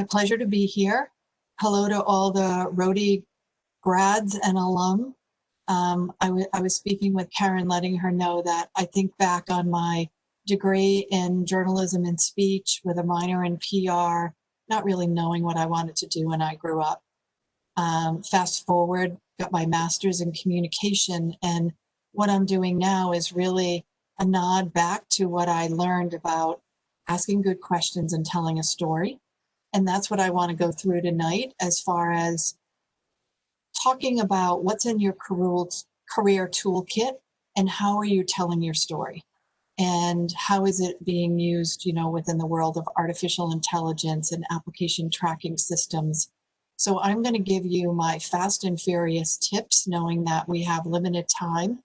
My pleasure to be here. Hello to all the Rhode grads and alum. I was speaking with Karen, letting her know that I think back on my degree in journalism and speech with a minor in PR, not really knowing what I wanted to do when I grew up. Fast forward, got my master's in communication, and what I'm doing now is really a nod back to what I learned about asking good questions and telling a story. And that's what I want to go through tonight as far as talking about what's in your career toolkit and how are you telling your story and how is it being used, within the world of artificial intelligence and application tracking systems. So I'm going to give you my fast and furious tips, knowing that we have limited time,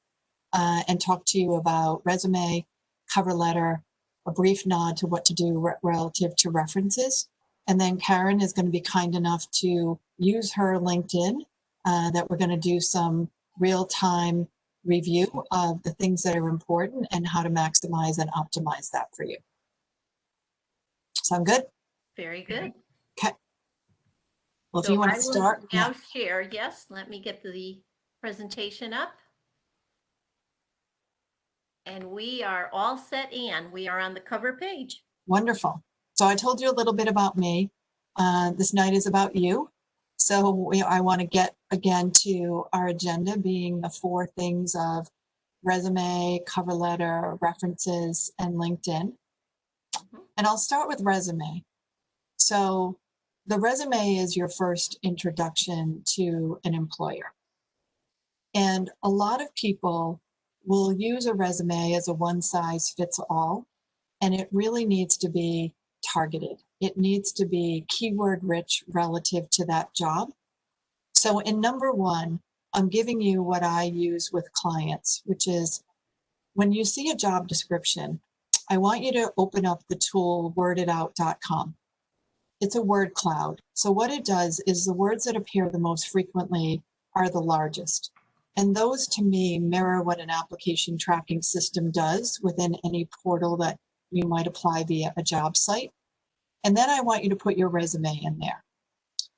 and talk to you about resume, cover letter, a brief nod to what to do relative to references. And then Karen is going to be kind enough to use her LinkedIn, that we're going to do some real-time review of the things that are important and how to maximize and optimize that for you. Sound good? Very good. Okay. Well, so if you want to start. Now share, yes, let me get the presentation up. And we are all set, and we are on the cover page. Wonderful. So I told you a little bit about me. This night is about you. So I want to get again to our agenda being the 4 things of resume, cover letter, references, and LinkedIn. And I'll start with resume. So the resume is your first introduction to an employer. And a lot of people will use a resume as a one-size-fits-all, and it really needs to be targeted. It needs to be keyword rich relative to that job. So in number 1, I'm giving you what I use with clients, which is when you see a job description, I want you to open up the tool worditout.com. It's a word cloud. So what it does is the words that appear the most frequently are the largest. And those to me mirror what an application tracking system does within any portal that you might apply via a job site. And then I want you to put your resume in there.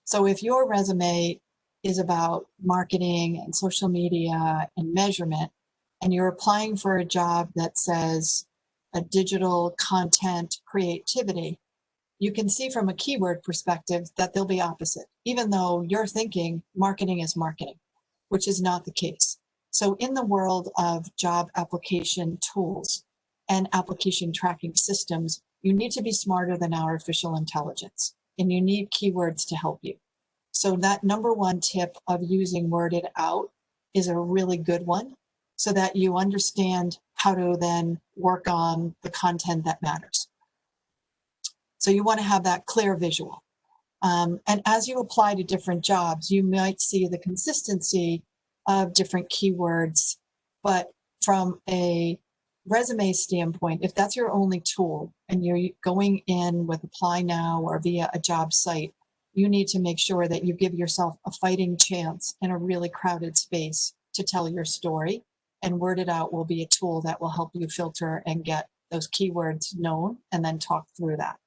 So if your resume is about marketing and social media and measurement, and you're applying for a job that says a digital content creativity, you can see from a keyword perspective that they'll be opposite, even though you're thinking marketing is marketing, which is not the case. So in the world of job application tools and application tracking systems, you need to be smarter than artificial intelligence, and you need keywords to help you. So that number 1 tip of using Worded Out is a really good one, so that you understand how to then work on the content that matters. So you want to have that clear visual. And as you apply to different jobs, you might see the consistency of different keywords, but from a resume standpoint, if that's your only tool and you're going in with Apply Now or via a job site, you need to make sure that you give yourself a fighting chance in a really crowded space to tell your story. And Worded Out will be a tool that will help you filter and get those keywords known and then talk through that.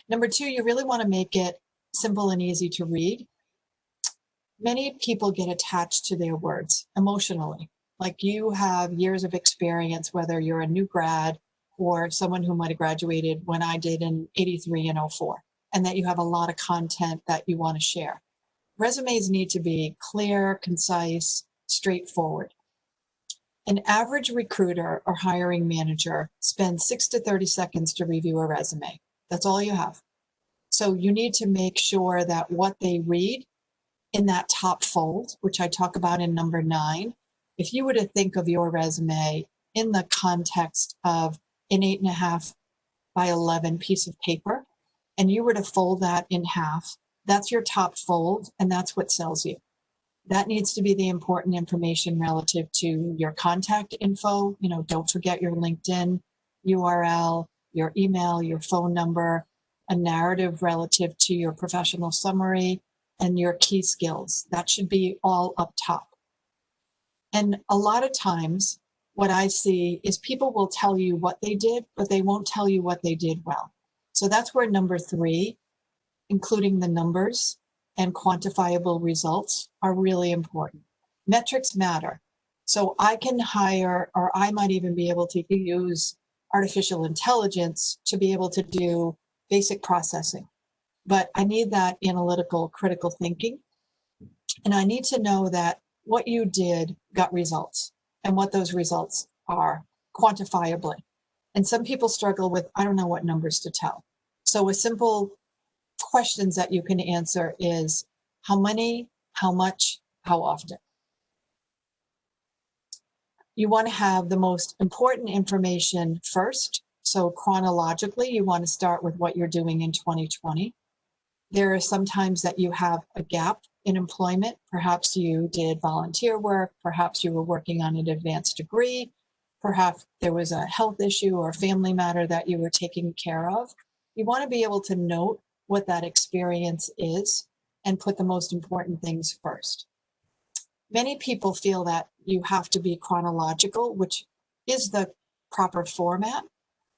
Number 2, you really want to make it simple and easy to read. Many people get attached to their words emotionally. Like you have years of experience, whether you're a new grad or someone who might have graduated when I did in 83 and 04, and that you have a lot of content that you want to share. Resumes need to be clear, concise, straightforward. An average recruiter or hiring manager spends 6 to 30 seconds to review a resume. That's all you have. So you need to make sure that what they read in that top fold, which I talk about in number 9, if you were to think of your resume in the context of an 8.5 by 11 piece of paper, and you were to fold that in half, that's your top fold, and that's what sells you. That needs to be the important information relative to your contact info. Don't forget your LinkedIn URL, your email, your phone number, a narrative relative to your professional summary, and your key skills. That should be all up top. And a lot of times what I see is people will tell you what they did, but they won't tell you what they did well. So that's where number 3 including the numbers and quantifiable results, are really important. Metrics matter. So I can hire, or I might even be able to use artificial intelligence to be able to do basic processing. But I need that analytical, critical thinking. And I need to know that what you did got results and what those results are quantifiably. And some people struggle with, I don't know what numbers to tell. So a simple questions that you can answer is how many, how much, how often. You want to have the most important information first. So chronologically, you want to start with what you're doing in 2020. There are some times that you have a gap in employment. Perhaps you did volunteer work. Perhaps you were working on an advanced degree. Perhaps there was a health issue or a family matter that you were taking care of. You want to be able to note what that experience is and put the most important things first. Many people feel that you have to be chronological, which is the proper format.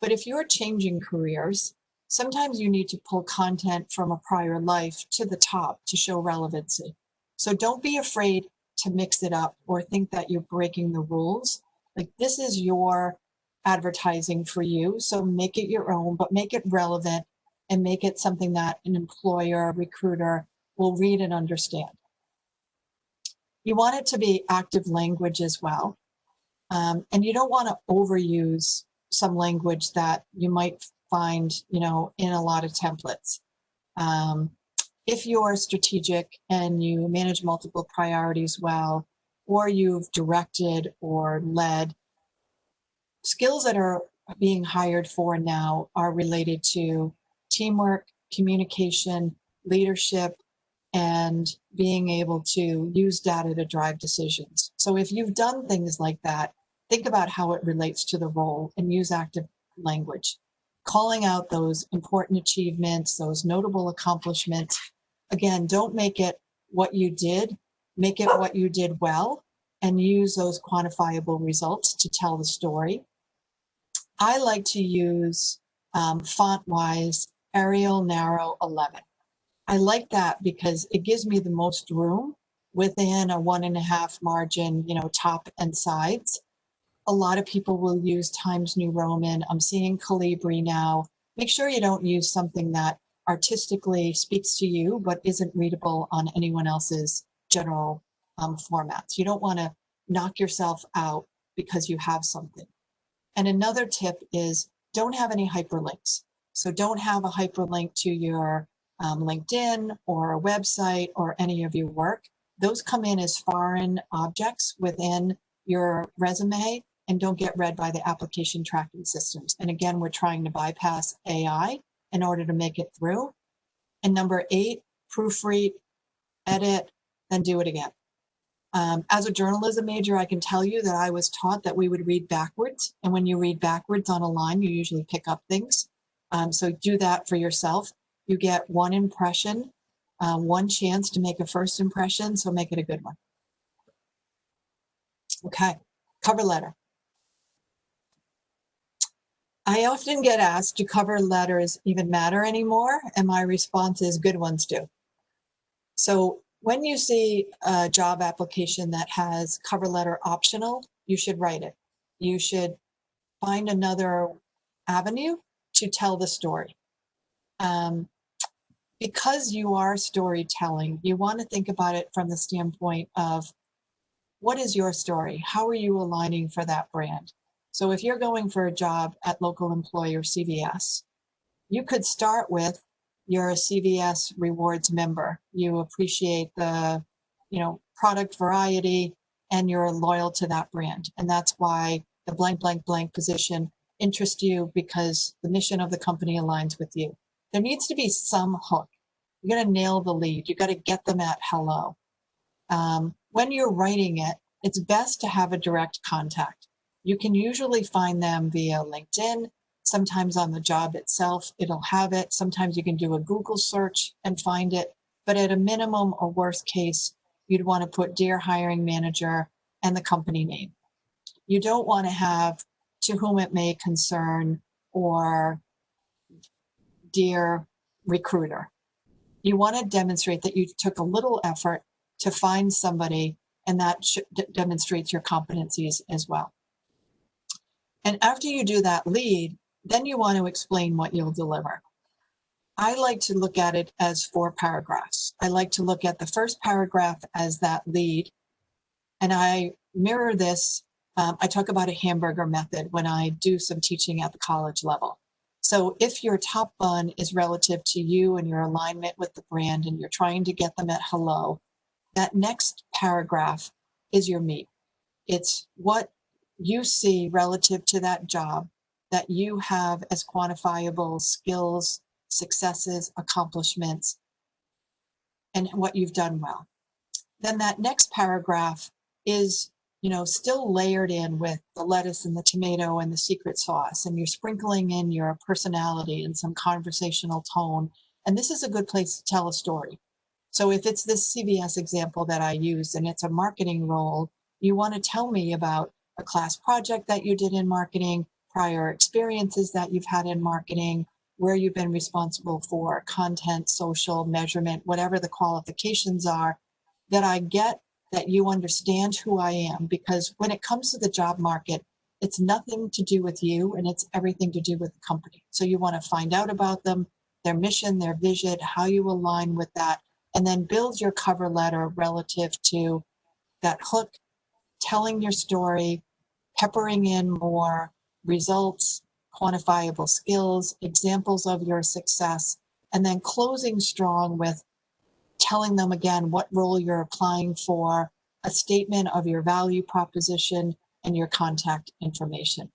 But if you're changing careers, sometimes you need to pull content from a prior life to the top to show relevancy. So don't be afraid to mix it up or think that you're breaking the rules. Like, this is your advertising for you, so make it your own, but make it relevant and make it something that an employer, recruiter will read and understand. You want it to be active language as well. And you don't want to overuse some language that you might find, in a lot of templates. If you're strategic and you manage multiple priorities well, or you've directed or led, skills that are being hired for now are related to teamwork, communication, leadership, and being able to use data to drive decisions. So if you've done things like that, think about how it relates to the role and use active language. Calling out those important achievements, those notable accomplishments. Again, don't make it what you did, make it what you did well, and use those quantifiable results to tell the story. I like to use font-wise Arial Narrow 11. I like that because it gives me the most room within a 1.5 margin, top and sides. A lot of people will use Times New Roman. I'm seeing Calibri now. Make sure you don't use something that artistically speaks to you, but isn't readable on anyone else's general formats. You don't want to knock yourself out because you have something. And another tip is don't have any hyperlinks. So don't have a hyperlink to your LinkedIn or a website or any of your work. Those come in as foreign objects within your resume and don't get read by the application tracking systems. And again, we're trying to bypass AI in order to make it through. And number 8, proofread, edit, then do it again. As a journalism major, I can tell you that I was taught that we would read backwards. And when you read backwards on a line, you usually pick up things. So do that for yourself. You get one impression, one chance to make a first impression, so make it a good one. Okay, cover letter. I often get asked, do cover letters even matter anymore? And my response is, good ones do. So when you see a job application that has cover letter optional, you should write it. You should find another avenue to tell the story. Because you are storytelling, you want to think about it from the standpoint of, what is your story? How are you aligning for that brand? So if you're going for a job at local employer CVS, you could start with, you're a CVS rewards member. You appreciate the, product variety, and you're loyal to that brand. And that's why the blank, blank, blank position interests you, because the mission of the company aligns with you. There needs to be some hook. You got to nail the lead. You got to get them at hello. When you're writing it, it's best to have a direct contact. You can usually find them via LinkedIn. Sometimes on the job itself, it'll have it. Sometimes you can do a Google search and find it. But at a minimum or worst case, you'd want to put Dear Hiring Manager and the company name. You don't want to have To Whom It May Concern or Dear Recruiter. You want to demonstrate that you took a little effort to find somebody, and that demonstrates your competencies as well. And after you do that lead, then you want to explain what you'll deliver. I like to look at it as 4 paragraphs. I like to look at the first paragraph as that lead, and I mirror this. I talk about a hamburger method when I do some teaching at the college level. So if your top bun is relative to you and your alignment with the brand, and you're trying to get them at hello, that next paragraph is your meat. It's what you see relative to that job that you have as quantifiable skills, successes, accomplishments, and what you've done well. Then that next paragraph is, still layered in with the lettuce and the tomato and the secret sauce, and you're sprinkling in your personality and some conversational tone. And this is a good place to tell a story. So if it's this CVS example that I use and it's a marketing role, you want to tell me about a class project that you did in marketing, prior experiences that you've had in marketing, where you've been responsible for content, social, measurement, whatever the qualifications are, that I get that you understand who I am. Because when it comes to the job market, it's nothing to do with you and it's everything to do with the company. So you want to find out about them, their mission, their vision, how you align with that, and then build your cover letter relative to that hook, telling your story, peppering in more results, quantifiable skills, examples of your success, and then closing strong with telling them again what role you're applying for, a statement of your value proposition, and your contact information.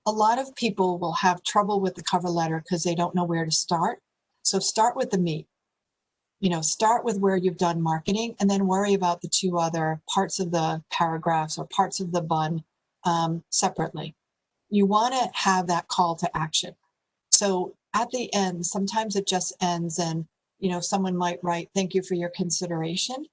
A lot of people will have trouble with the cover letter because they don't know where to start. So start with the meat. Start with where you've done marketing, and then worry about the 2 other parts of the paragraphs or parts of the bun separately. You want to have that call to action. So at the end, sometimes it just ends and, someone might write, "Thank you for your consideration."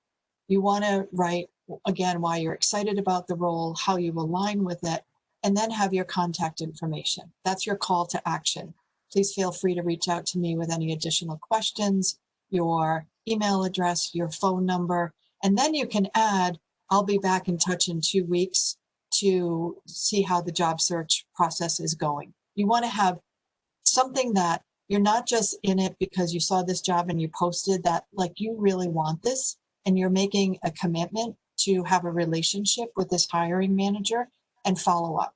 You want to write, again, why you're excited about the role, how you align with it, and then have your contact information. That's your call to action. Please feel free to reach out to me with any additional questions, your email address, your phone number, and then you can add, "I'll be back in touch in 2 weeks to see how the job search process is going." You want to have something that you're not just in it because you saw this job and you posted that, like, you really want this and you're making a commitment to have a relationship with this hiring manager and follow up.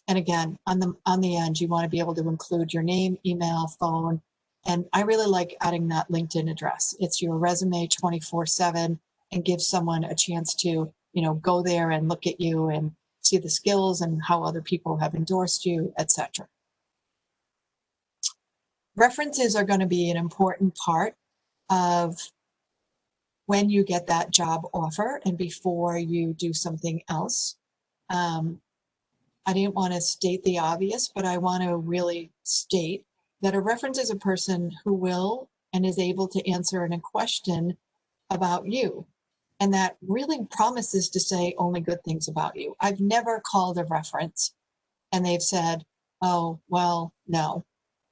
And again, on the end, you want to be able to include your name, email, phone, and I really like adding that LinkedIn address. It's your resume 24/7 and gives someone a chance to, go there and look at you and see the skills and how other people have endorsed you, etc. References are going to be an important part of when you get that job offer and before you do something else. I didn't want to state the obvious, but I want to really state that a reference is a person who will and is able to answer a question about you, and that really promises to say only good things about you. I've never called a reference and they've said, "Oh, well, no."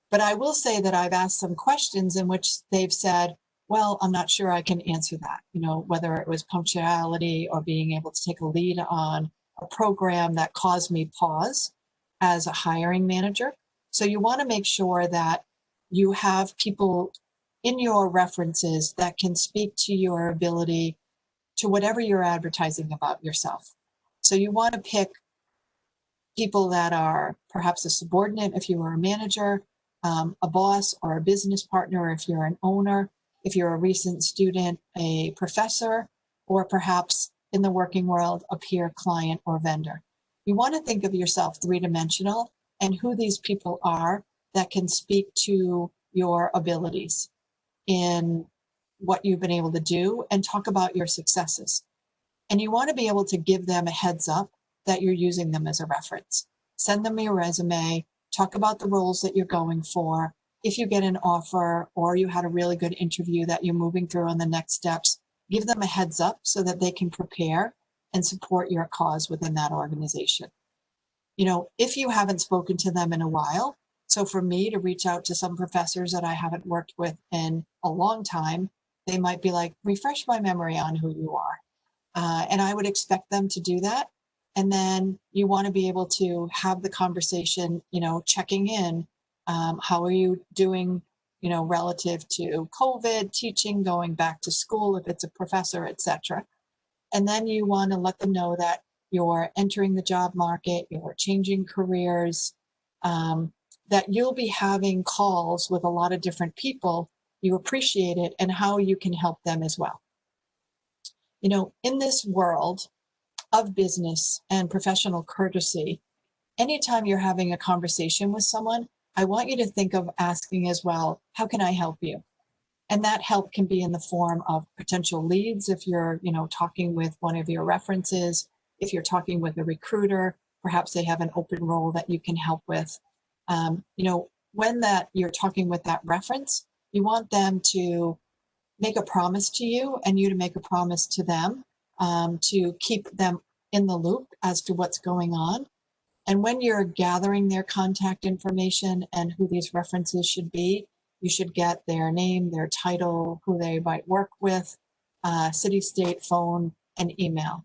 But I will say that I've asked some questions in which they've said, "Well, I'm not sure I can answer that," whether it was punctuality or being able to take a lead on a program that caused me pause as a hiring manager. So you want to make sure that you have people in your references that can speak to your ability to whatever you're advertising about yourself. So you want to pick people that are perhaps a subordinate if you were a manager, a boss or a business partner if you're an owner, if you're a recent student, a professor, or perhaps in the working world, a peer, client, or vendor. You want to think of yourself 3-dimensional and who these people are that can speak to your abilities in what you've been able to do and talk about your successes. And you want to be able to give them a heads up that you're using them as a reference. Send them your resume, talk about the roles that you're going for. If you get an offer or you had a really good interview that you're moving through on the next steps, give them a heads up so that they can prepare and support your cause within that organization. If you haven't spoken to them in a while, So for me to reach out to some professors that I haven't worked with in a long time, they might be like, refresh my memory on who you are. And I would expect them to do that. And then you want to be able to have the conversation, checking in. How are you doing, relative to COVID, teaching, going back to school, if it's a professor, etc. And then you want to let them know that you're entering the job market, you're changing careers, that you'll be having calls with a lot of different people. You appreciate it and how you can help them as well. In this world of business and professional courtesy, anytime you're having a conversation with someone, I want you to think of asking as well, how can I help you? And that help can be in the form of potential leads if you're, talking with one of your references, if you're talking with a recruiter, perhaps they have an open role that you can help with. When that you're talking with that reference, you want them to make a promise to you and you to make a promise to them, to keep them in the loop as to what's going on. And when you're gathering their contact information and who these references should be, you should get their name, their title, who they might work with, city, state, phone, and email.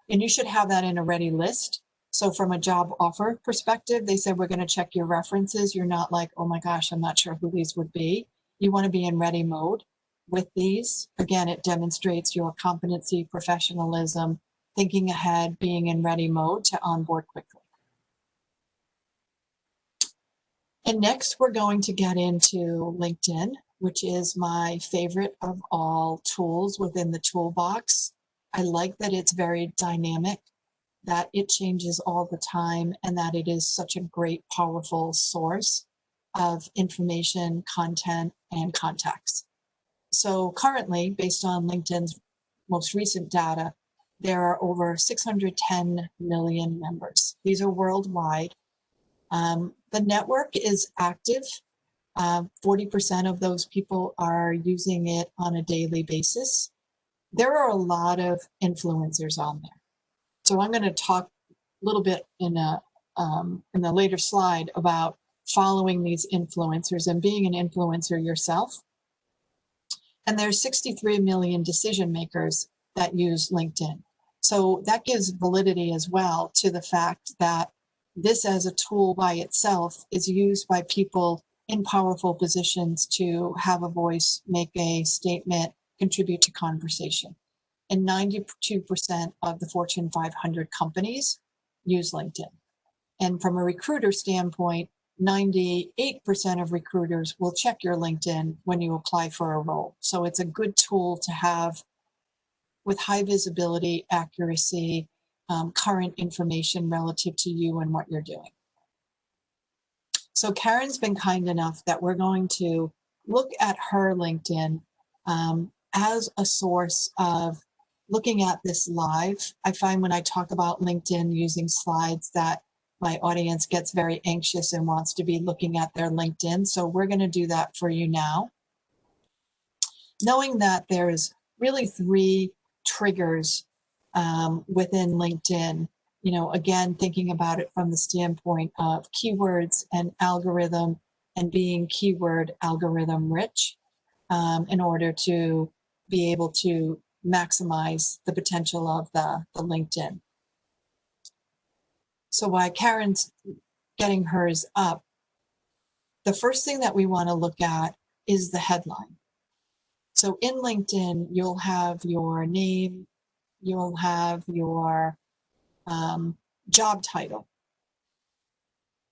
And you should have that in a ready list. So from a job offer perspective, they said, we're going to check your references. You're not like, oh my gosh, I'm not sure who these would be. You want to be in ready mode with these. Again, it demonstrates your competency, professionalism, thinking ahead, being in ready mode to onboard quickly. And next, we're going to get into LinkedIn, which is my favorite of all tools within the toolbox. I like that it's very dynamic, that it changes all the time, and that it is such a great, powerful source of information, content, and contacts. So currently, based on LinkedIn's most recent data, there are over 610 million members. These are worldwide. The network is active. 40% of those people are using it on a daily basis. There are a lot of influencers on there. So I'm going to talk a little bit in the later slide about following these influencers and being an influencer yourself. And there's 63 million decision makers that use LinkedIn. So that gives validity as well to the fact that this as a tool by itself is used by people in powerful positions to have a voice, make a statement, contribute to conversation. And 92% of the Fortune 500 companies use LinkedIn. And from a recruiter standpoint, 98% of recruiters will check your LinkedIn when you apply for a role. So it's a good tool to have with high visibility, accuracy, current information relative to you and what you're doing. So Karen's been kind enough that we're going to look at her LinkedIn as a source of looking at this live. I find when I talk about LinkedIn using slides that my audience gets very anxious and wants to be looking at their LinkedIn. So we're going to do that for you now. Knowing that there's really 3 triggers within LinkedIn, again, thinking about it from the standpoint of keywords and algorithm and being keyword algorithm rich in order to be able to maximize the potential of the LinkedIn. So while Karen's getting hers up, the first thing that we want to look at is the headline. So in LinkedIn, you'll have your name, you'll have your job title.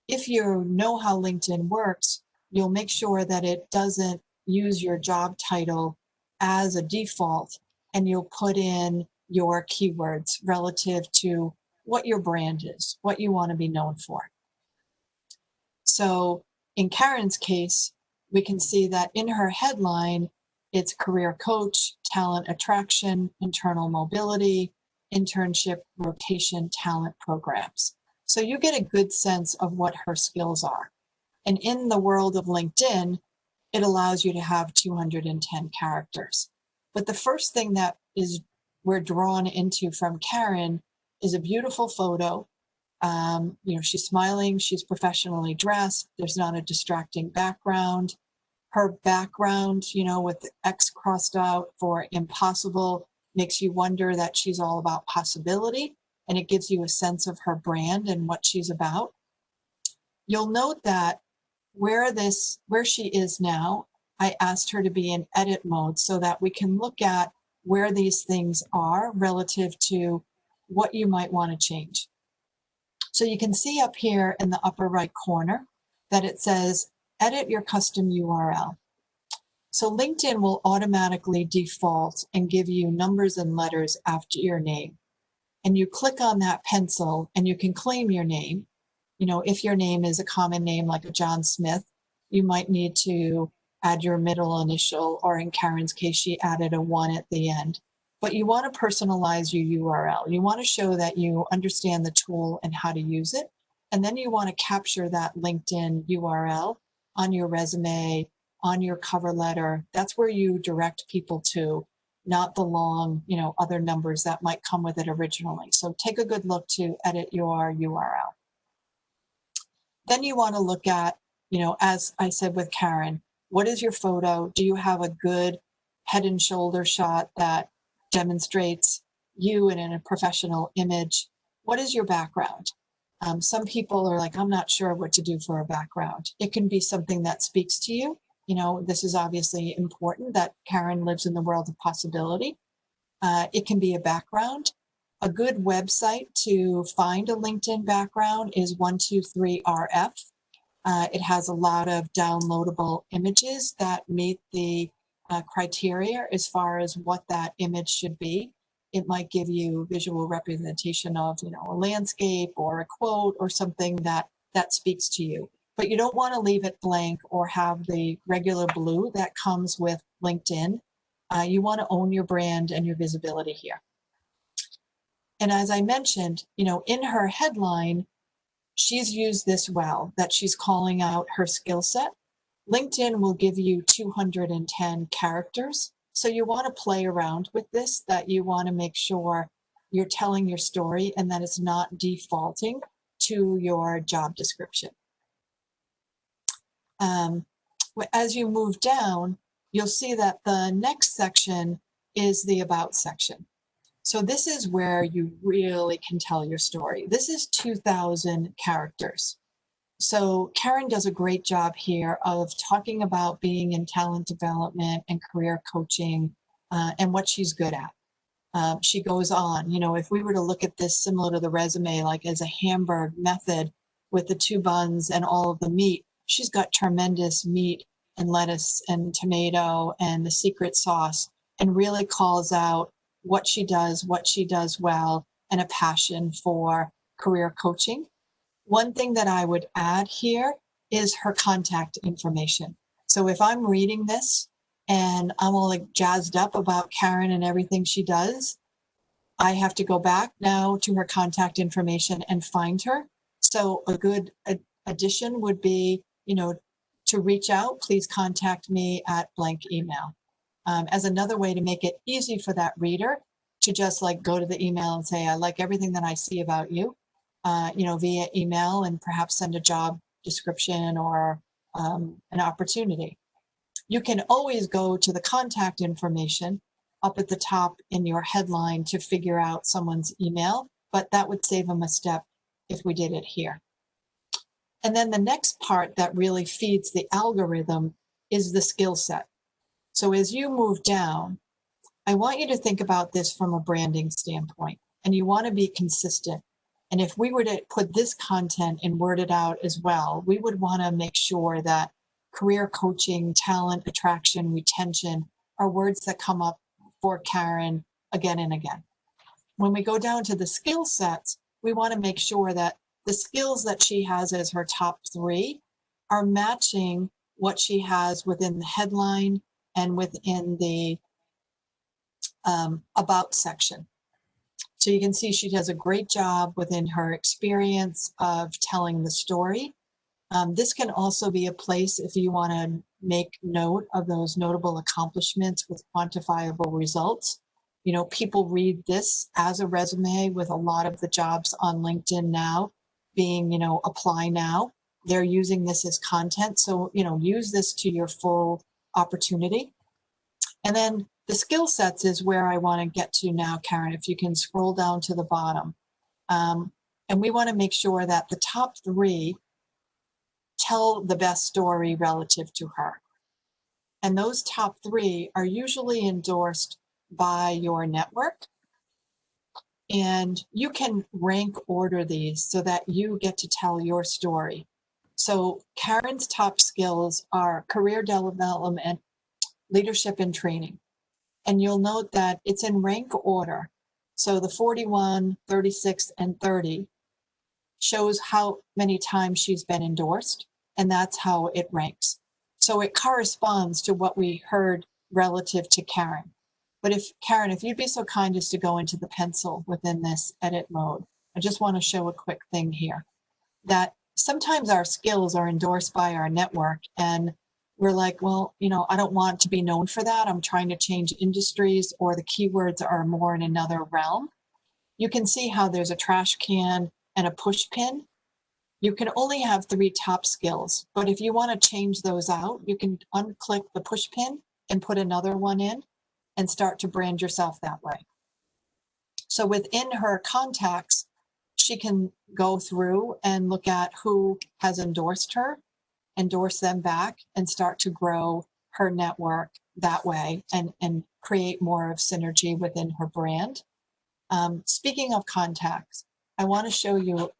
If you know how LinkedIn works, you'll make sure that it doesn't use your job title as a default, and you'll put in your keywords relative to what your brand is, what you want to be known for. So in Karen's case, we can see that in her headline, it's career coach, talent attraction, internal mobility, internship, rotation, talent programs. So you get a good sense of what her skills are. And in the world of LinkedIn, it allows you to have 210 characters. But the first thing that we're drawn into from Karen is a beautiful photo. You know, she's smiling, she's professionally dressed, there's not a distracting background. Her background, you know, with the X crossed out for impossible, makes you wonder that she's all about possibility, and it gives you a sense of her brand and what she's about. You'll note that where she is now, I asked her to be in edit mode so that we can look at where these things are relative to what you might want to change. So you can see up here in the upper right corner that it says edit your custom URL. So LinkedIn will automatically default and give you numbers and letters after your name. And you click on that pencil and you can claim your name. You know, if your name is a common name like a John Smith, you might need to add your middle initial, or in Karen's case, she added a 1 at the end. But you want to personalize your URL. You want to show that you understand the tool and how to use it. And then you want to capture that LinkedIn URL on your resume, on your cover letter. That's where you direct people to, not the long, you know, other numbers that might come with it originally. So take a good look to edit your URL. Then you want to look at, you know, as I said with Karen, what is your photo? Do you have a good head and shoulder shot that demonstrates you in a professional image? What is your background? Some people are like, I'm not sure what to do for a background. It can be something that speaks to you. You know, this is obviously important that Karen lives in the world of possibility. It can be a background. A good website to find a LinkedIn background is 123RF. It has a lot of downloadable images that meet the criteria as far as what that image should be. It might give you visual representation of, you know, a landscape or a quote or something that speaks to you. But you don't want to leave it blank or have the regular blue that comes with LinkedIn. You want to own your brand and your visibility here. And as I mentioned, you know, in her headline, she's used this well, that she's calling out her skill set. LinkedIn will give you 210 characters. So you want to play around with this, that you want to make sure you're telling your story and that it's not defaulting to your job description. As you move down, you'll see that the next section is the About section. So this is where you really can tell your story. This is 2,000 characters. So Karen does a great job here of talking about being in talent development and career coaching and what she's good at. She goes on, you know, if we were to look at this similar to the resume, like as a Hamburg method with the 2 buns and all of the meat, she's got tremendous meat and lettuce and tomato and the secret sauce, and really calls out what she does well, and a passion for career coaching. One thing that I would add here is her contact information. So if I'm reading this and I'm all like jazzed up about Karen and everything she does, I have to go back now to her contact information and find her. So a good addition would be, you know, to reach out, please contact me at blank email. As another way to make it easy for that reader to just like go to the email and say, I like everything that I see about you, you know, via email, and perhaps send a job description or an opportunity. You can always go to the contact information up at the top in your headline to figure out someone's email, but that would save them a step if we did it here. And then the next part that really feeds the algorithm is the skill set. So as you move down, I want you to think about this from a branding standpoint, and you want to be consistent. And if we were to put this content and word it out as well, we would want to make sure that career coaching, talent attraction, retention are words that come up for Karen again and again. When we go down to the skill sets, we want to make sure that the skills that she has as her top 3 are matching what she has within the headline and within the About section. So you can see she does a great job within her experience of telling the story. This can also be a place if you want to make note of those notable accomplishments with quantifiable results. You know, people read this as a resume with a lot of the jobs on LinkedIn now. being, apply now. They're using this as content. So, use this to your full opportunity. And then the skill sets is where I want to get to now, Karen, if you can scroll down to the bottom. And we want to make sure that the top 3 tell the best story relative to her. And those top 3 are usually endorsed by your network. And you can rank order these so that you get to tell your story. So Karen's top skills are career development, leadership, and training. And you'll note that it's in rank order. So the 41, 36, and 30 shows how many times she's been endorsed, and that's how it ranks. So it corresponds to what we heard relative to Karen. But Karen, if you'd be so kind as to go into the pencil within this edit mode, I just want to show a quick thing here, that sometimes our skills are endorsed by our network and we're like, well, I don't want to be known for that. I'm trying to change industries, or the keywords are more in another realm. You can see how there's a trash can and a push pin. You can only have 3 top skills, but if you want to change those out, you can unclick the push pin and put another one in and start to brand yourself that way. So within her contacts, she can go through and look at who has endorsed her, endorse them back, and start to grow her network that way and create more of synergy within her brand. Speaking of contacts, I want to show you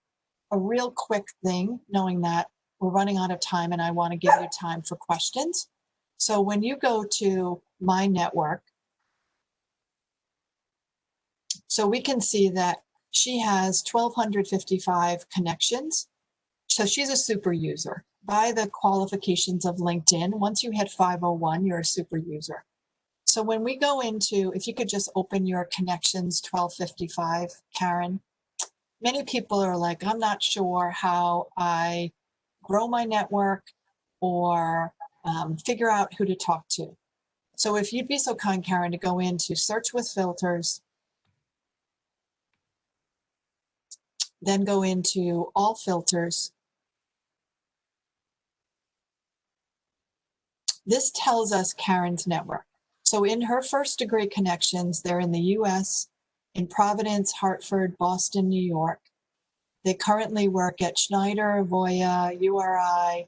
a real quick thing, knowing that we're running out of time and I want to give you time for questions. So when you go to My Network, so we can see that she has 1,255 connections. So she's a super user. By the qualifications of LinkedIn, once you hit 501, you're a super user. So when we go into, if you could just open your connections 1255, Karen, many people are like, I'm not sure how I grow my network or figure out who to talk to. So if you'd be so kind, Karen, to go into search with filters, then go into all filters. This tells us Karen's network. So in her first degree connections, they're in the US, in Providence, Hartford, Boston, New York. They currently work at Schneider, Voya, URI,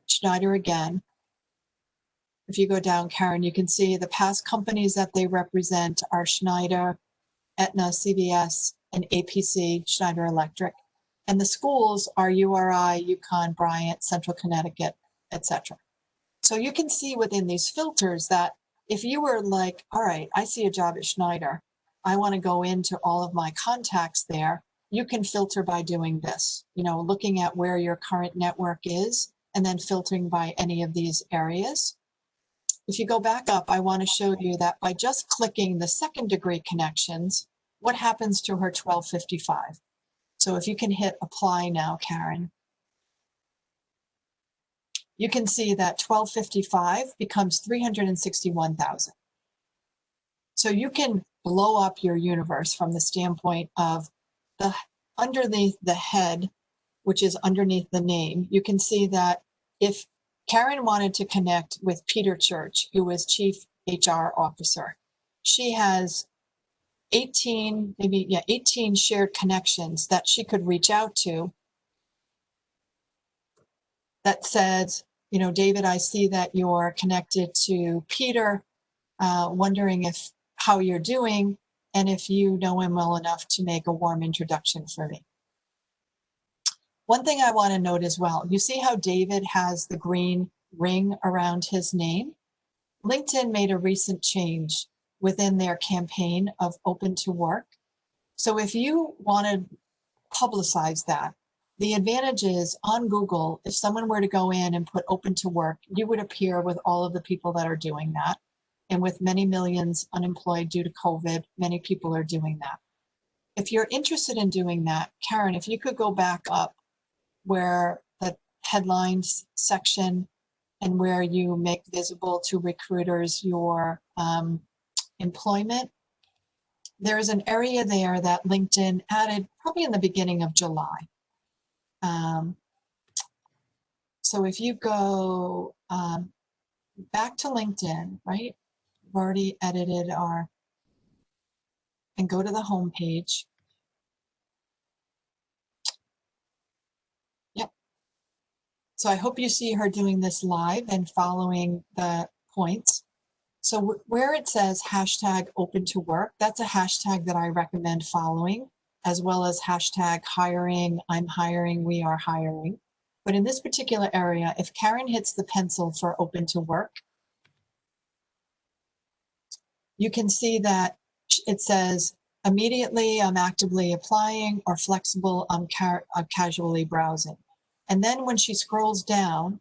Schneider again. If you go down, Karen, you can see the past companies that they represent are Schneider, Aetna, CVS, and APC, Schneider Electric. And the schools are URI, UConn, Bryant, Central Connecticut, etc. So you can see within these filters that if you were like, all right, I see a job at Schneider, I want to go into all of my contacts there, you can filter by doing this, looking at where your current network is and then filtering by any of these areas. If you go back up, I want to show you that by just clicking the second degree connections, what happens to her 1255? So if you can hit apply now, Karen, you can see that 1255 becomes 361,000. So you can blow up your universe from the standpoint of the underneath the head, which is underneath the name. You can see that if Karen wanted to connect with Peter Church, who is Chief HR Officer, she has 18 shared connections that she could reach out to that says, David, I see that you're connected to Peter, wondering how you're doing and if you know him well enough to make a warm introduction for me. One thing I want to note as well, you see how David has the green ring around his name? LinkedIn made a recent change within their campaign of open to work. So if you want to publicize that, the advantage is on Google, if someone were to go in and put open to work, you would appear with all of the people that are doing that. And with many millions unemployed due to COVID, many people are doing that. If you're interested in doing that, Karen, if you could go back up where the headlines section and where you make visible to recruiters your employment, there is an area there that LinkedIn added probably in the beginning of July. So if you go back to LinkedIn, right? We've already edited our, and go to the home page. Yep. So I hope you see her doing this live and following the points. So where it says hashtag open to work, that's a hashtag that I recommend following, as well as hashtag hiring, I'm hiring, we are hiring. But in this particular area, if Karen hits the pencil for open to work, you can see that it says immediately I'm actively applying, or flexible I'm casually browsing. And then when she scrolls down,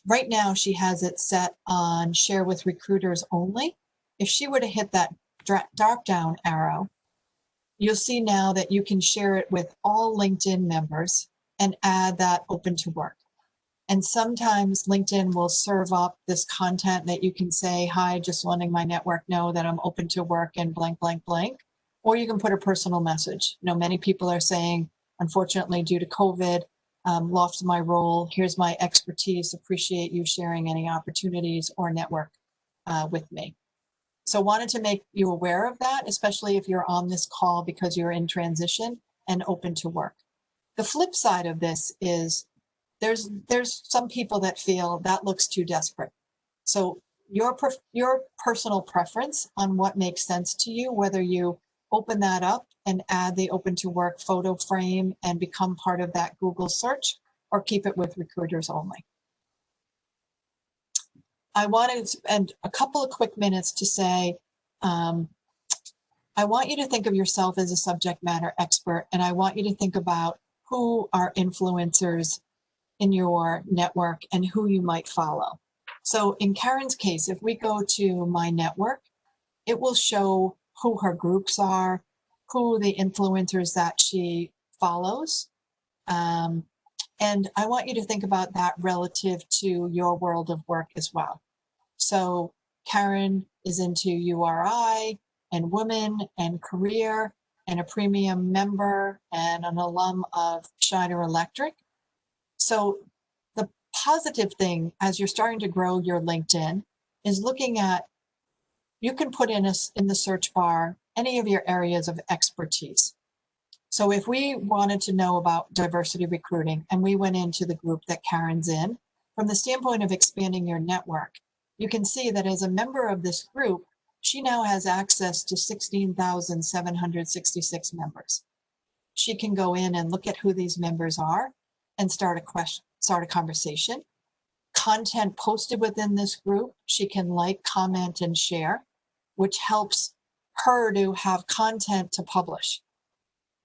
right now she has it set on share with recruiters only. If she were to hit that drop down arrow, you'll see now that you can share it with all LinkedIn members and add that open to work. And sometimes LinkedIn will serve up this content that you can say, hi, just letting my network know that I'm open to work and blank, blank, blank. Or you can put a personal message. You know, many people are saying, unfortunately, due to COVID, lost my role, here's my expertise, appreciate you sharing any opportunities or network with me. So wanted to make you aware of that, especially if you're on this call because you're in transition and open to work. The flip side of this is there's some people that feel that looks too desperate. So your personal preference on what makes sense to you, whether you open that up and add the open to work photo frame and become part of that Google search, or keep it with recruiters only. I wanted to spend a couple of quick minutes to say, I want you to think of yourself as a subject matter expert, and I want you to think about who are influencers in your network and who you might follow. So in Karen's case, if we go to my network, it will show who her groups are, who the influencers that she follows. And I want you to think about that relative to your world of work as well. So Karen is into URI and women and career and a premium member and an alum of Schneider Electric. So the positive thing as you're starting to grow your LinkedIn is looking at, you can put in the search bar any of your areas of expertise. So if we wanted to know about diversity recruiting and we went into the group that Karen's in, from the standpoint of expanding your network, you can see that as a member of this group, she now has access to 16,766 members. She can go in and look at who these members are and start a conversation. Content posted within this group, she can like, comment, and share, which helps her to have content to publish.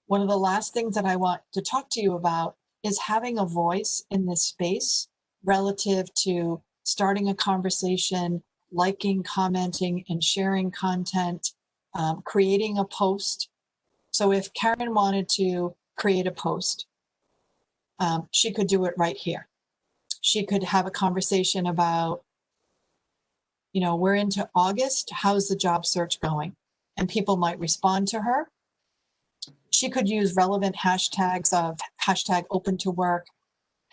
One of the last things that I want to talk to you about is having a voice in this space relative to starting a conversation, liking, commenting, and sharing content, creating a post. So if Karen wanted to create a post, she could do it right here. She could have a conversation about, you know, we're into August, how's the job search going? And people might respond to her. She could use relevant hashtags of hashtag open to work,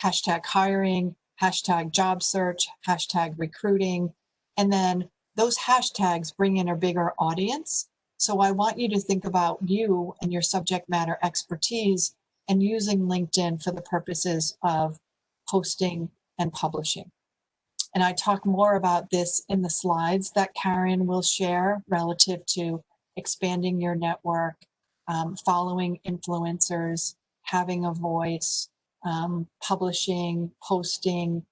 hashtag hiring, hashtag job search, hashtag recruiting. And then those hashtags bring in a bigger audience. So I want you to think about you and your subject matter expertise and using LinkedIn for the purposes of posting and publishing. And I talk more about this in the slides that Karen will share relative to expanding your network, following influencers, having a voice, publishing, posting,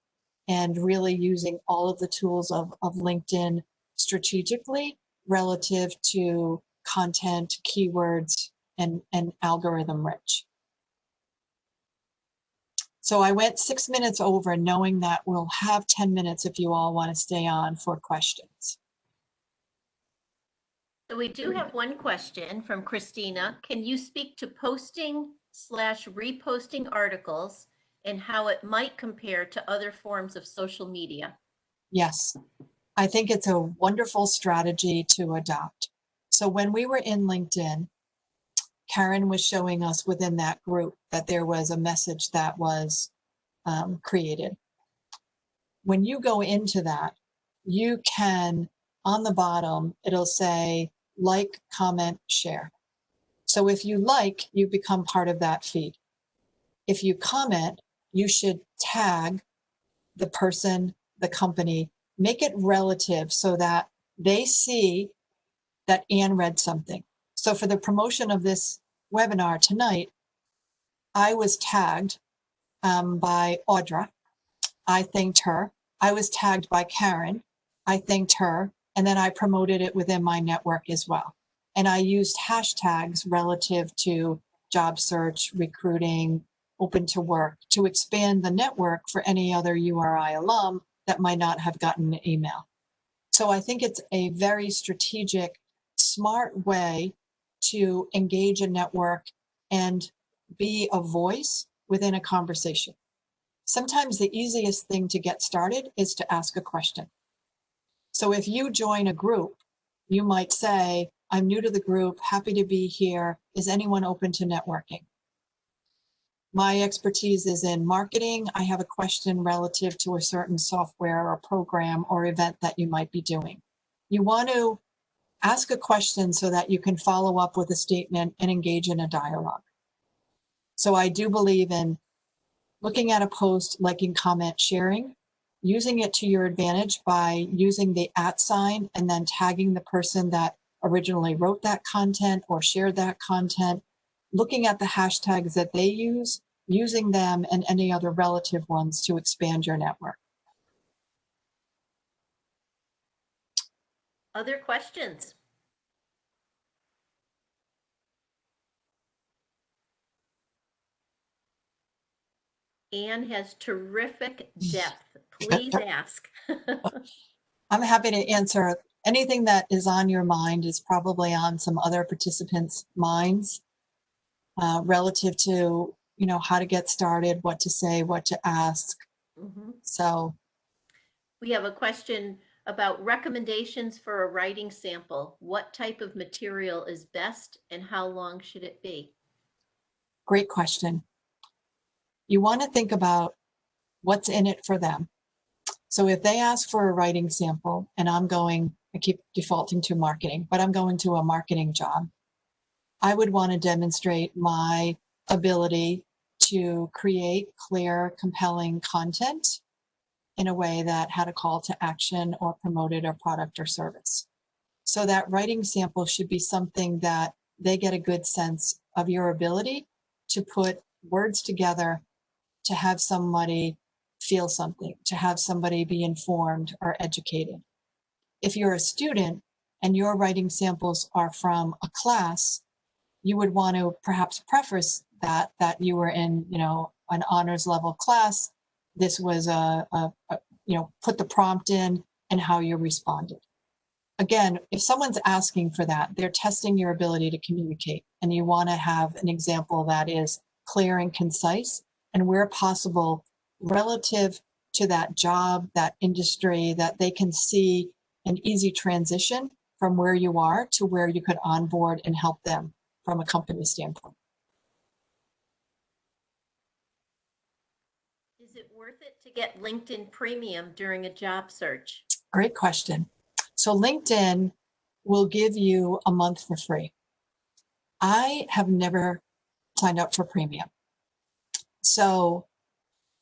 and really using all of the tools of LinkedIn strategically relative to content, keywords, and algorithm rich. So I went 6 minutes over, knowing that we'll have 10 minutes if you all want to stay on for questions. So we do have one question from Christina. Can you speak to posting/reposting articles and how it might compare to other forms of social media? Yes, I think it's a wonderful strategy to adopt. So when we were in LinkedIn, Karen was showing us within that group that there was a message that was created. When you go into that, you can, on the bottom, it'll say like, comment, share. So if you like, you become part of that feed. If you comment, you should tag the person, the company, make it relative so that they see that Anne read something. So for the promotion of this webinar tonight, I was tagged by Audra. I thanked her. I was tagged by Karen. I thanked her. And then I promoted it within my network as well. And I used hashtags relative to job search, recruiting, open to work to expand the network for any other URI alum that might not have gotten an email. So I think it's a very strategic, smart way to engage a network and be a voice within a conversation. Sometimes the easiest thing to get started is to ask a question. So if you join a group, you might say, I'm new to the group, happy to be here. Is anyone open to networking? My expertise is in marketing. I have a question relative to a certain software or program or event that you might be doing. You want to ask a question so that you can follow up with a statement and engage in a dialogue. So I do believe in looking at a post, liking, comment, sharing, using it to your advantage by using the @ sign and then tagging the person that originally wrote that content or shared that content, looking at the hashtags that they use, using them and any other relative ones to expand your network. Other questions? Anne has terrific depth. Please ask. I'm happy to answer anything that is on your mind is probably on some other participants' minds relative to, you know, how to get started, what to say, what to ask. So we have a question about recommendations for a writing sample. What type of material is best and how long should it be? Great question. You want to think about what's in it for them. So if they ask for a writing sample and I keep defaulting to marketing, but I'm going to a marketing job, I would want to demonstrate my ability to create clear, compelling content in a way that had a call to action or promoted a product or service. So that writing sample should be something that they get a good sense of your ability to put words together to have somebody feel something, to have somebody be informed or educated. If you're a student and your writing samples are from a class, you would want to perhaps preface that you were in, you know, an honors level class. This was you know, put the prompt in and how you responded. Again, if someone's asking for that, they're testing your ability to communicate, and you want to have an example that is clear and concise, and where possible, relative to that job, that industry, that they can see an easy transition from where you are to where you could onboard and help them from a company standpoint. Is it worth it to get LinkedIn Premium during a job search? Great question. So LinkedIn will give you a month for free. I have never signed up for premium. So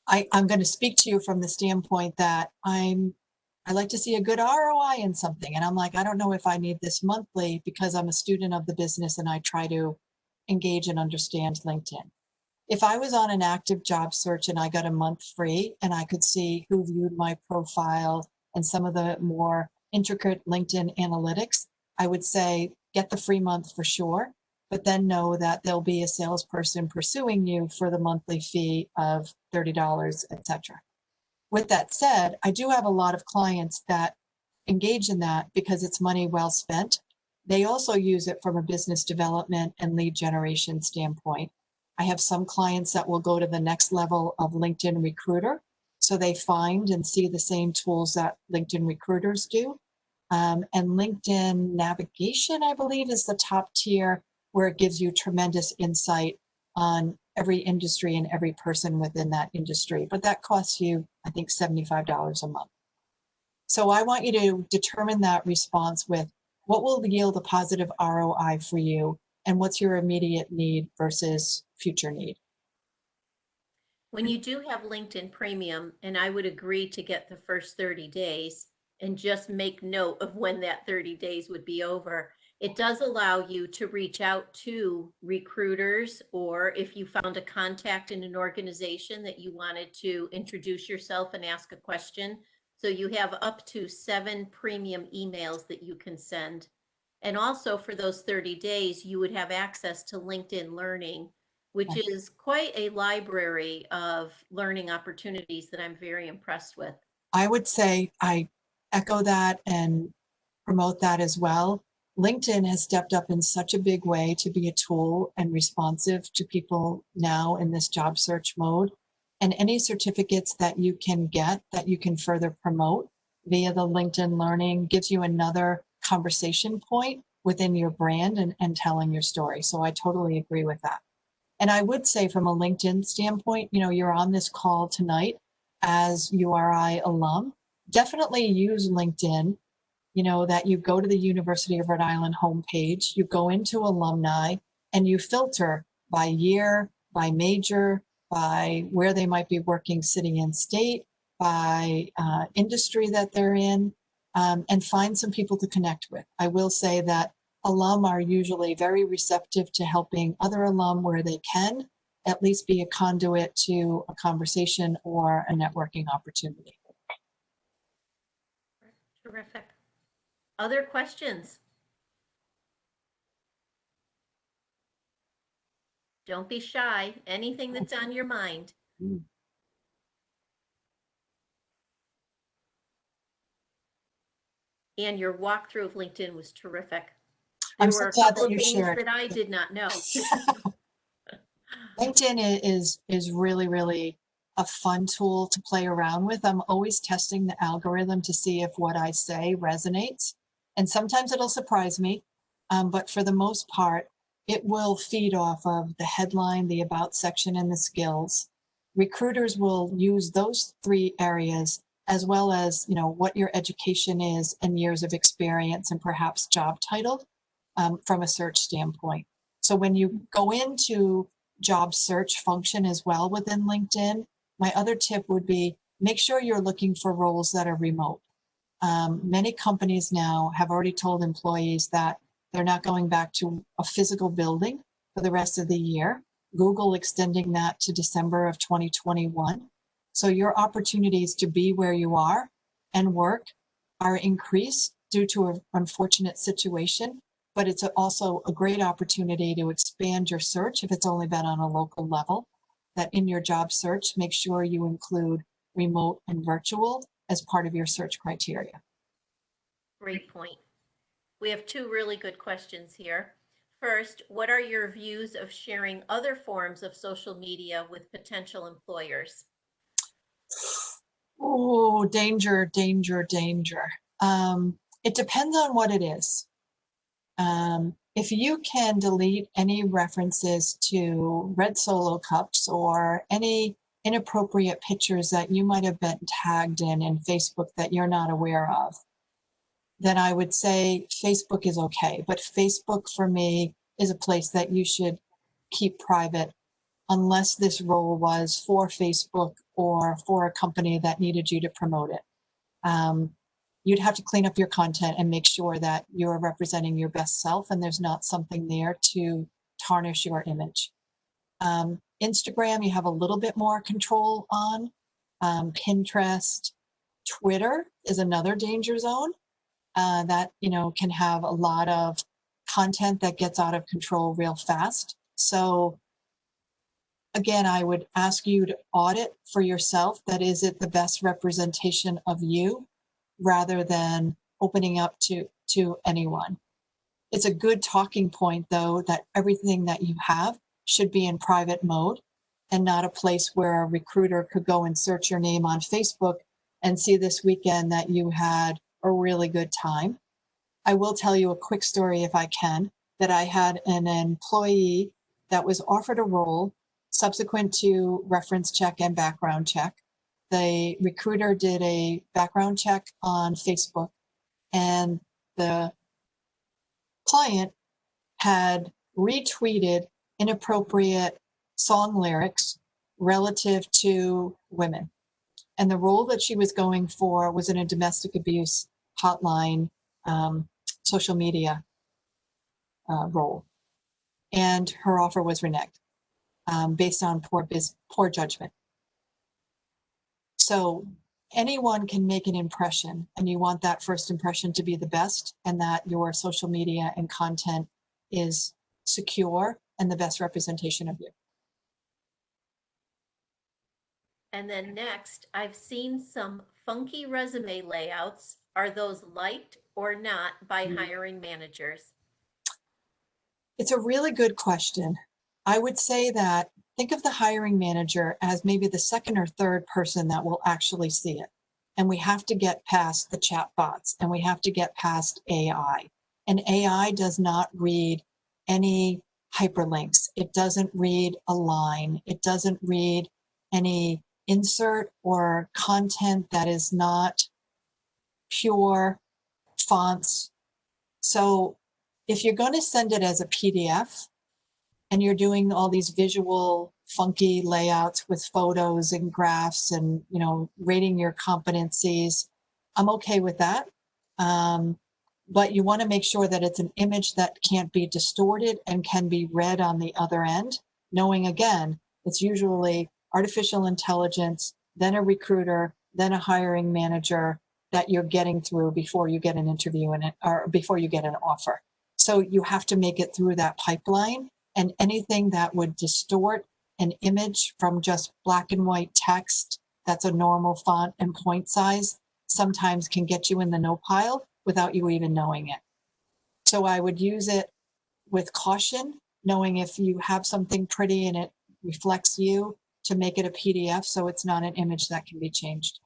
I'm going to speak to you from the standpoint that I like to see a good ROI in something. And I'm like, I don't know if I need this monthly because I'm a student of the business and I try to engage and understand LinkedIn. If I was on an active job search and I got a month free and I could see who viewed my profile and some of the more intricate LinkedIn analytics, I would say get the free month for sure, but then know that there'll be a salesperson pursuing you for the monthly fee of $30, etc. With that said, I do have a lot of clients that engage in that because it's money well spent. They also use it from a business development and lead generation standpoint. I have some clients that will go to the next level of LinkedIn Recruiter. So they find and see the same tools that LinkedIn recruiters do. And LinkedIn Navigation, I believe, is the top tier where it gives you tremendous insight on every industry and every person within that industry. But that costs you, I think, $75 a month. So I want you to determine that response with what will yield a positive ROI for you and what's your immediate need versus future need. When you do have LinkedIn Premium, and I would agree to get the first 30 days and just make note of when that 30 days would be over, it does allow you to reach out to recruiters, or if you found a contact in an organization that you wanted to introduce yourself and ask a question. So you have up to 7 premium emails that you can send. And also for those 30 days, you would have access to LinkedIn Learning, which is quite a library of learning opportunities that I'm very impressed with. I would say I echo that and promote that as well. LinkedIn has stepped up in such a big way to be a tool and responsive to people now in this job search mode. And any certificates that you can get that you can further promote via the LinkedIn Learning gives you another conversation point within your brand and telling your story. So I totally agree with that. And I would say from a LinkedIn standpoint, you know, you're on this call tonight as URI alum. Definitely use LinkedIn, you know, that you go to the University of Rhode Island homepage, you go into alumni, and you filter by year, by major, by where they might be working, city and state, by industry that they're in, and find some people to connect with. I will say that alum are usually very receptive to helping other alum where they can, at least be a conduit to a conversation or a networking opportunity. Terrific. Other questions? Don't be shy. Anything that's on your mind. And your walkthrough of LinkedIn was terrific. There I'm were so a glad couple that of you things shared. that I did not know. LinkedIn is really, really a fun tool to play around with. I'm always testing the algorithm to see if what I say resonates. And sometimes it'll surprise me, but for the most part, it will feed off of the headline, the about section, and the skills. Recruiters will use those 3 areas as well as, you know, what your education is and years of experience and perhaps job title from a search standpoint. So when you go into job search function as well within LinkedIn, my other tip would be make sure you're looking for roles that are remote. Many companies now have already told employees that they're not going back to a physical building for the rest of the year. Google extending that to December of 2021. So your opportunities to be where you are and work are increased due to an unfortunate situation, but it's also a great opportunity to expand your search if it's only been on a local level. That in your job search, make sure you include remote and virtual as part of your search criteria. Great point. We have 2 really good questions here. First, what are your views of sharing other forms of social media with potential employers? Oh, danger, danger, danger. It depends on what it is. If you can delete any references to red Solo cups or any inappropriate pictures that you might have been tagged in Facebook that you're not aware of, then I would say Facebook is okay. But Facebook for me is a place that you should keep private unless this role was for Facebook or for a company that needed you to promote it. You'd have to clean up your content and make sure that you're representing your best self and there's not something there to tarnish your image. Instagram, you have a little bit more control on. Pinterest, Twitter is another danger zone that, you know, can have a lot of content that gets out of control real fast. So again, I would ask you to audit for yourself that is it the best representation of you rather than opening up to anyone. It's a good talking point, though, that everything that you have should be in private mode and not a place where a recruiter could go and search your name on Facebook and see this weekend that you had a really good time. I will tell you a quick story if I can. that I had an employee that was offered a role subsequent to reference check and background check. The recruiter did a background check on Facebook, and the client had retweeted inappropriate song lyrics relative to women. And the role that she was going for was in a domestic abuse hotline, social media role. And her offer was reneged based on poor judgment. So anyone can make an impression, and you want that first impression to be the best, and that your social media and content is secure and the best representation of you. And then next, I've seen some funky resume layouts. Are those liked or not by hiring managers? It's a really good question. I would say that think of the hiring manager as maybe the second or third person that will actually see it. And we have to get past the chat bots, and we have to get past AI. And AI does not read any hyperlinks. It doesn't read a line. It doesn't read any insert or content that is not pure fonts. So if you're going to send it as a PDF and you're doing all these visual funky layouts with photos and graphs and, you know, rating your competencies, I'm okay with that. But you want to make sure that it's an image that can't be distorted and can be read on the other end, knowing again, it's usually artificial intelligence, then a recruiter, then a hiring manager that you're getting through before you get an interview or before you get an offer. So you have to make it through that pipeline, and anything that would distort an image from just black and white text that's a normal font and point size sometimes can get you in the no pile without you even knowing it. So I would use it with caution, knowing if you have something pretty and it reflects you, to make it a PDF so it's not an image that can be changed.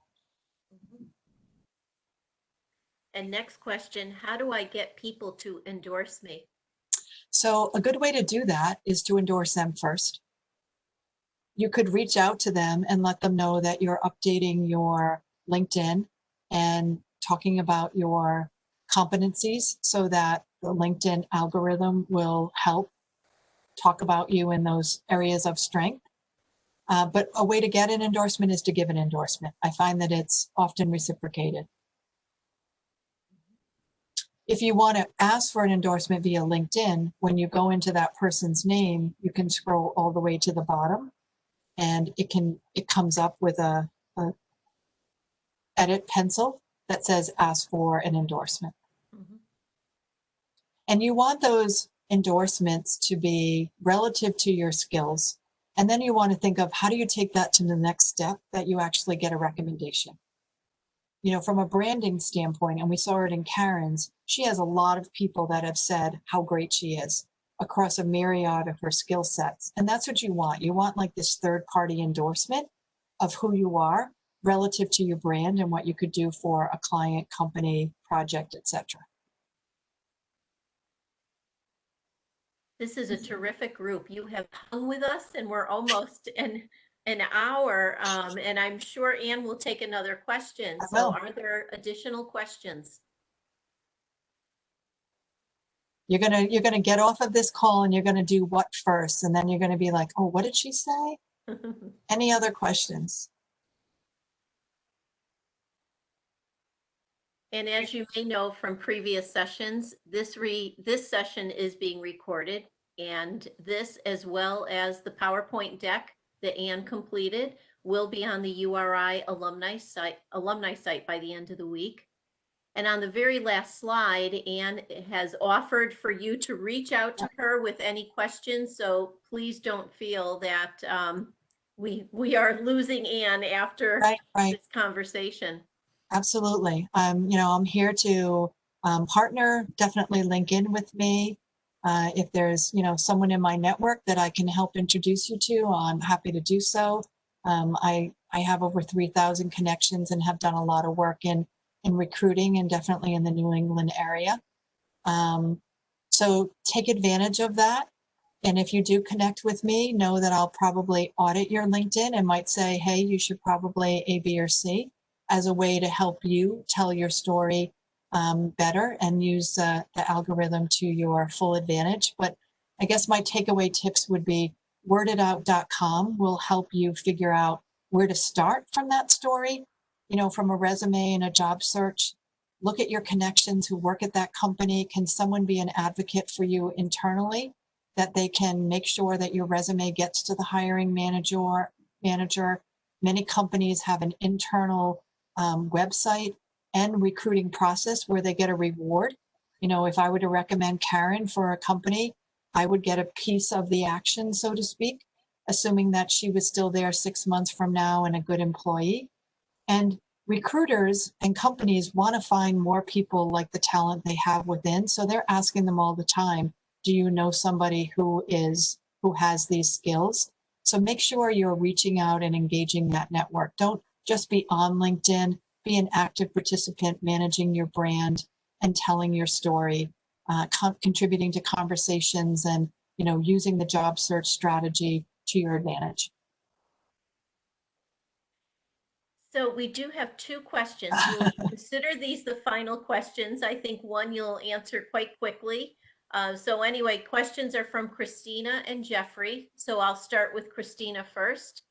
And next question, how do I get people to endorse me? So a good way to do that is to endorse them first. You could reach out to them and let them know that you're updating your LinkedIn and talking about your competencies so that the LinkedIn algorithm will help talk about you in those areas of strength. But a way to get an endorsement is to give an endorsement. I find that it's often reciprocated. If you want to ask for an endorsement via LinkedIn, when you go into that person's name, you can scroll all the way to the bottom, and it comes up with a edit pencil that says ask for an endorsement. Mm-hmm. And you want those endorsements to be relative to your skills. And then you want to think of how do you take that to the next step that you actually get a recommendation. You know, from a branding standpoint, and we saw it in Karen's, she has a lot of people that have said how great she is across a myriad of her skill sets. And that's what you want. You want like this third-party endorsement of who you are relative to your brand and what you could do for a client, company, project, etc. This is a terrific group. You have hung with us, and we're almost an hour, and I'm sure Anne will take another question. So are there additional questions? You're gonna get off of this call and you're gonna do what first, and then you're gonna be like, oh, what did she say? Any other questions? And as you may know from previous sessions, this session is being recorded, and this, as well as the PowerPoint deck that Anne completed, will be on the URI alumni site by the end of the week. And on the very last slide, Anne has offered for you to reach out to her with any questions. So please don't feel that we are losing Anne after this conversation. Absolutely. You know, I'm here to partner. Definitely link in with me. If there's, you know, someone in my network that I can help introduce you to, I'm happy to do so. I have over 3,000 connections and have done a lot of work in recruiting and definitely in the New England area. So take advantage of that. And if you do connect with me, know that I'll probably audit your LinkedIn and might say, hey, you should probably A, B, or C as a way to help you tell your story better and use the algorithm to your full advantage. But I guess my takeaway tips would be worditout.com will help you figure out where to start from that story, you know, from a resume and a job search. Look at your connections who work at that company. Can someone be an advocate for you internally, that they can make sure that your resume gets to the hiring manager. Many companies have an internal website and recruiting process where they get a reward. You know, if I were to recommend Karen for a company, I would get a piece of the action, so to speak, assuming that she was still there 6 months from now and a good employee. And recruiters and companies want to find more people like the talent they have within. So they're asking them all the time, do you know somebody who has these skills? So make sure you're reaching out and engaging that network. Don't just be on LinkedIn, be an active participant, managing your brand and telling your story, contributing to conversations and, you know, using the job search strategy to your advantage. So we do have 2 questions. We'll consider these the final questions. I think one you'll answer quite quickly. So anyway, questions are from Christina and Jeffrey. So I'll start with Christina first.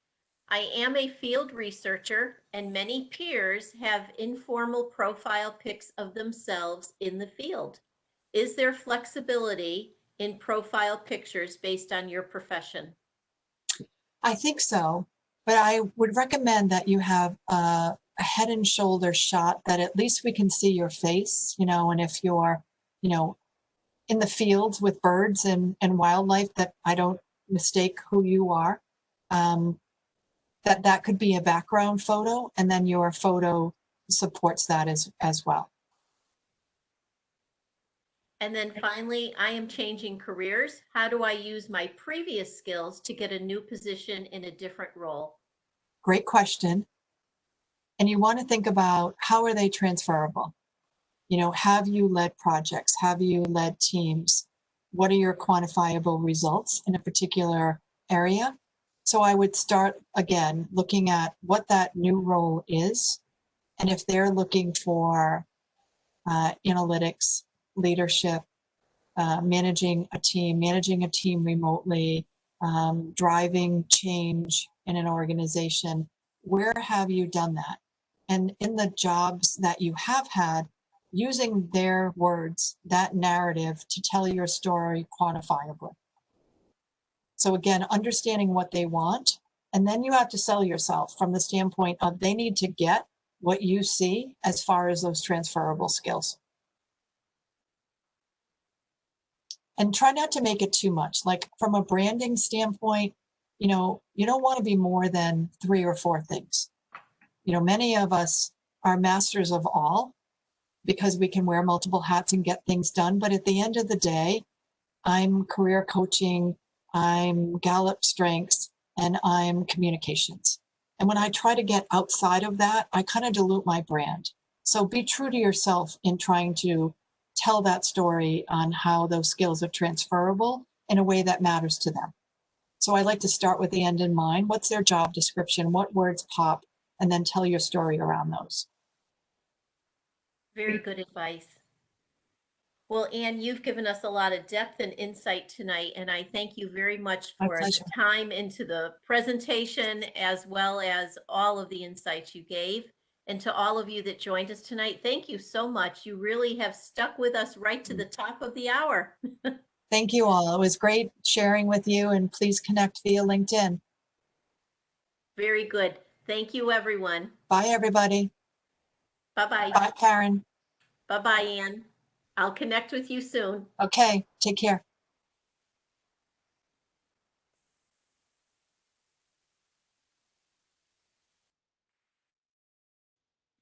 I am a field researcher and many peers have informal profile pics of themselves in the field. Is there flexibility in profile pictures based on your profession? I think so, but I would recommend that you have a head and shoulder shot that at least we can see your face, you know, and if you're, you know, in the fields with birds and wildlife, that I don't mistake who you are, that could be a background photo, and then your photo supports that as well. And then finally, I am changing careers. How do I use my previous skills to get a new position in a different role? Great question. And you want to think about, how are they transferable? You know, have you led projects? Have you led teams? What are your quantifiable results in a particular area? So I would start again looking at what that new role is. And if they're looking for analytics, leadership, managing a team remotely, driving change in an organization, where have you done that? And in the jobs that you have had, using their words, that narrative to tell your story quantifiably. So again, understanding what they want, and then you have to sell yourself from the standpoint of they need to get what you see as far as those transferable skills. And try not to make it too much. Like from a branding standpoint, you know, you don't want to be more than 3 or 4 things. You know, many of us are masters of all because we can wear multiple hats and get things done. But at the end of the day, I'm career coaching, I'm Gallup strengths, and I'm communications. And when I try to get outside of that, I kind of dilute my brand. So be true to yourself in trying to tell that story on how those skills are transferable in a way that matters to them. So I like to start with the end in mind. What's their job description? What words pop? And then tell your story around those. Very good advice. Well, Anne, you've given us a lot of depth and insight tonight, and I thank you very much My for the pleasure. time into the presentation as well as all of the insights you gave. And to all of you that joined us tonight, thank you so much. You really have stuck with us right to the top of the hour. Thank you all. It was great sharing with you, and please connect via LinkedIn. Very good. Thank you, everyone. Bye, everybody. Bye-bye. Bye, Karen. Bye-bye, Anne. I'll connect with you soon. Okay, take care.